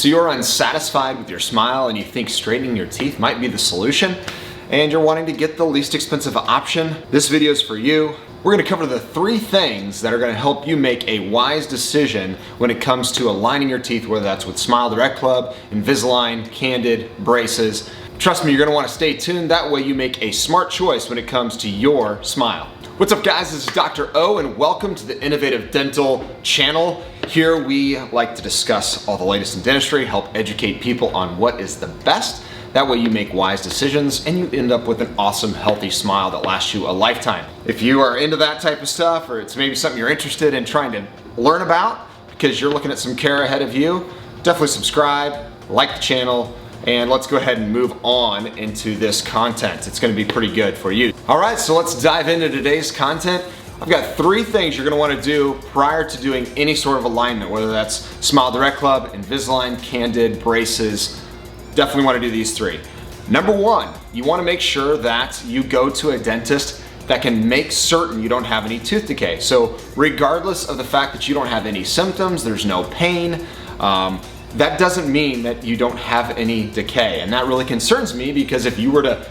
So you're unsatisfied with your smile and you think straightening your teeth might be the solution, and you're wanting to get the least expensive option, this video is for you. We're going to cover the 3 things that are going to help you make a wise decision when it comes to aligning your teeth, whether that's with Smile Direct Club, Invisalign, Candid, braces. Trust me, you're going to want to stay tuned. That way you make a smart choice when it comes to your smile. What's up guys, this is Dr. O and welcome to the Innovative Dental channel. Here we like to discuss all the latest in dentistry, help educate people on what is the best. That way you make wise decisions and you end up with an awesome, healthy smile that lasts you a lifetime. If you are into that type of stuff, or it's maybe something you're interested in trying to learn about because you're looking at some care ahead of you, definitely subscribe, like the channel, and let's go ahead and move on into this content. It's gonna be pretty good for you. All right, so let's dive into today's content. I've got 3 things you're gonna wanna do prior to doing any sort of alignment, whether that's Smile Direct Club, Invisalign, Candid, braces. Definitely want to do these 3. Number 1, you want to make sure that you go to a dentist that can make certain you don't have any tooth decay. So regardless of the fact that you don't have any symptoms, there's no pain, that doesn't mean that you don't have any decay. And that really concerns me because if you were to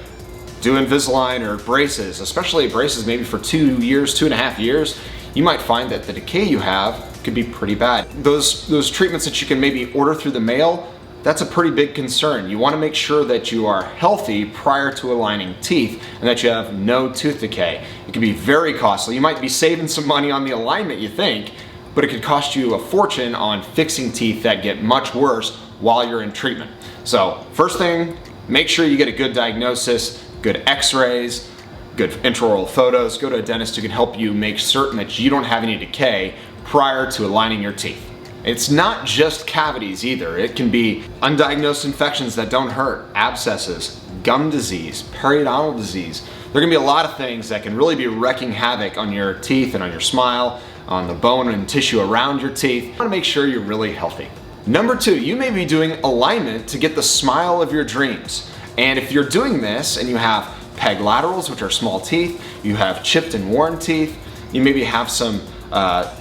do Invisalign or braces, especially braces maybe for 2 years, 2.5 years, you might find that the decay you have could be pretty bad. Those treatments that you can maybe order through the mail, that's a pretty big concern. You want to make sure that you are healthy prior to aligning teeth and that you have no tooth decay. It can be very costly. You might be saving some money on the alignment, you think, but it could cost you a fortune on fixing teeth that get much worse while you're in treatment. So first thing, make sure you get a good diagnosis, good x-rays, good intraoral photos. Go to a dentist who can help you make certain that you don't have any decay prior to aligning your teeth. It's not just cavities either. It can be undiagnosed infections that don't hurt, abscesses, gum disease, periodontal disease. There are gonna be a lot of things that can really be wreaking havoc on your teeth and on your smile, on the bone and tissue around your teeth. You wanna make sure you're really healthy. Number 2, you may be doing alignment to get the smile of your dreams. And if you're doing this and you have peg laterals, which are small teeth, you have chipped and worn teeth, you maybe have some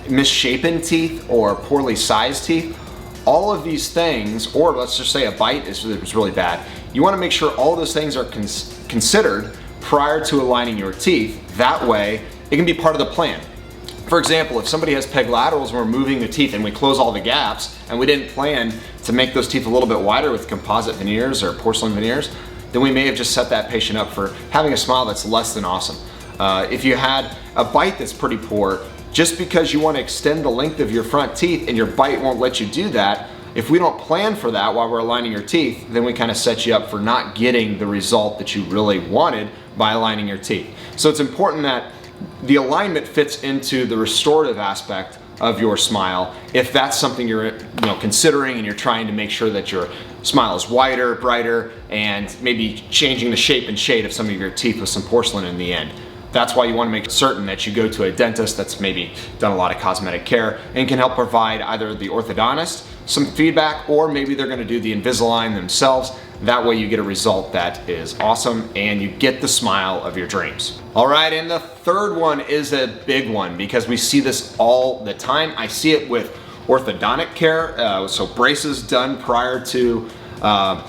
misshapen teeth or poorly sized teeth, all of these things, or let's just say a bite is really bad, you want to make sure all of those things are considered prior to aligning your teeth. That way it can be part of the plan. For example, if somebody has peg laterals and we're moving the teeth and we close all the gaps and we didn't plan to make those teeth a little bit wider with composite veneers or porcelain veneers, then we may have just set that patient up for having a smile that's less than awesome. If you had a bite that's pretty poor, just because you want to extend the length of your front teeth and your bite won't let you do that, if we don't plan for that while we're aligning your teeth, then we kind of set you up for not getting the result that you really wanted by aligning your teeth. So it's important that the alignment fits into the restorative aspect of your smile. If that's something you're considering and you're trying to make sure that your smile is wider, brighter, and maybe changing the shape and shade of some of your teeth with some porcelain in the end. That's why you want to make certain that you go to a dentist that's maybe done a lot of cosmetic care and can help provide either the orthodontist some feedback, or maybe they're going to do the Invisalign themselves. That way you get a result that is awesome and you get the smile of your dreams. All right, and the third one is a big one because we see this all the time. I see it with orthodontic care, so braces done prior to kind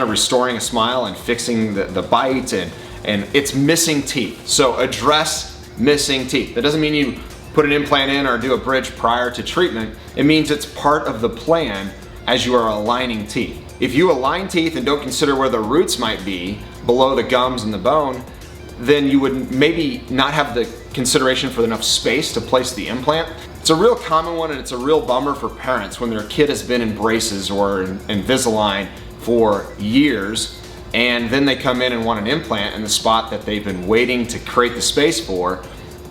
of restoring a smile and fixing the bite, and it's missing teeth. So address missing teeth. That doesn't mean you put an implant in or do a bridge prior to treatment. It means it's part of the plan as you are aligning teeth. If you align teeth and don't consider where the roots might be below the gums and the bone, then you would maybe not have the consideration for enough space to place the implant. It's a real common one, and it's a real bummer for parents when their kid has been in braces or in Invisalign for years, and then they come in and want an implant in the spot that they've been waiting to create the space for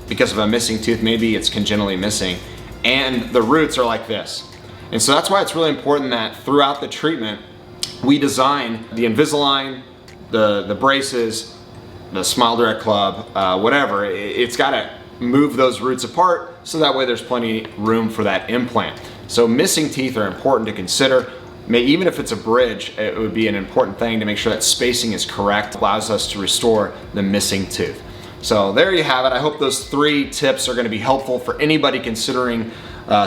because of a missing tooth. Maybe it's congenitally missing and the roots are like this. And so that's why it's really important that throughout the treatment we design the Invisalign, the braces, the Smile Direct Club, whatever. It's got to move those roots apart so that way there's plenty room for that implant. So missing teeth are important to consider. Even if it's a bridge, it would be an important thing to make sure that spacing is correct. It allows us to restore the missing tooth. So there you have it. I hope those 3 tips are going to be helpful for anybody considering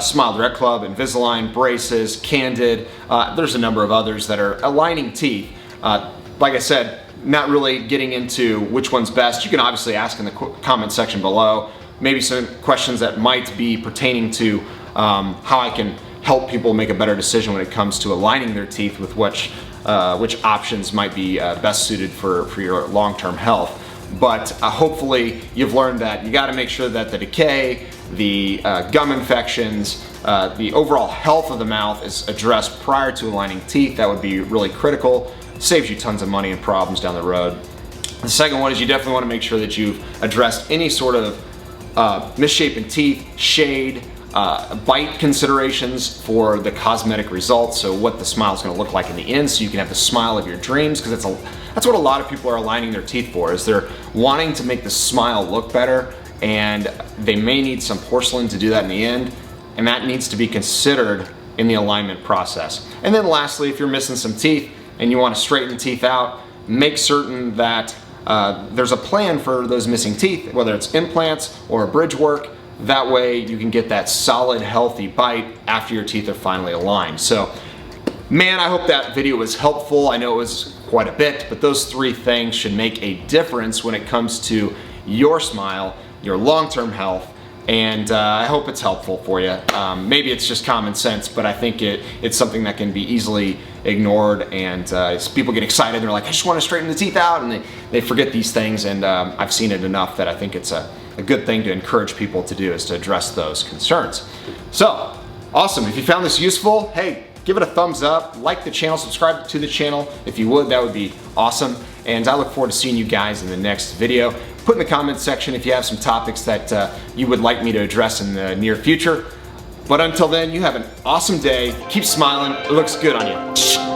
Smile Direct Club, Invisalign, braces, Candid. There's a number of others that are aligning teeth. Like I said, not really getting into which one's best. You can obviously ask in the comment section below. Maybe some questions that might be pertaining to how I can help people make a better decision when it comes to aligning their teeth with which options might be best suited for your long-term health. But hopefully you've learned that you got to make sure that the decay, the gum infections, the overall health of the mouth is addressed prior to aligning teeth. That would be really critical. Saves you tons of money and problems down the road. The second one is you definitely want to make sure that you've addressed any sort of misshapen teeth, shade, bite considerations for the cosmetic results. So what the smile is going to look like in the end, so you can have the smile of your dreams, because that's what a lot of people are aligning their teeth for, is they're wanting to make the smile look better, and they may need some porcelain to do that in the end, and that needs to be considered in the alignment process. And then lastly, if you're missing some teeth and you want to straighten teeth out, make certain that there's a plan for those missing teeth, whether it's implants or bridge work. That way you can get that solid, healthy bite after your teeth are finally aligned. So, man, I hope that video was helpful. I know it was quite a bit, but those three things should make a difference when it comes to your smile, your long-term health, and I hope it's helpful for you. Maybe it's just common sense, but I think it's something that can be easily ignored, and people get excited. They're like, I just want to straighten the teeth out, and they forget these things, and I've seen it enough that I think it's a good thing to encourage people to do, is to address those concerns. So, awesome. If you found this useful, hey, give it a thumbs up, like the channel, subscribe to the channel. If you would, that would be awesome. And I look forward to seeing you guys in the next video. Put in the comments section if you have some topics that you would like me to address in the near future. But until then, you have an awesome day. Keep smiling. It looks good on you.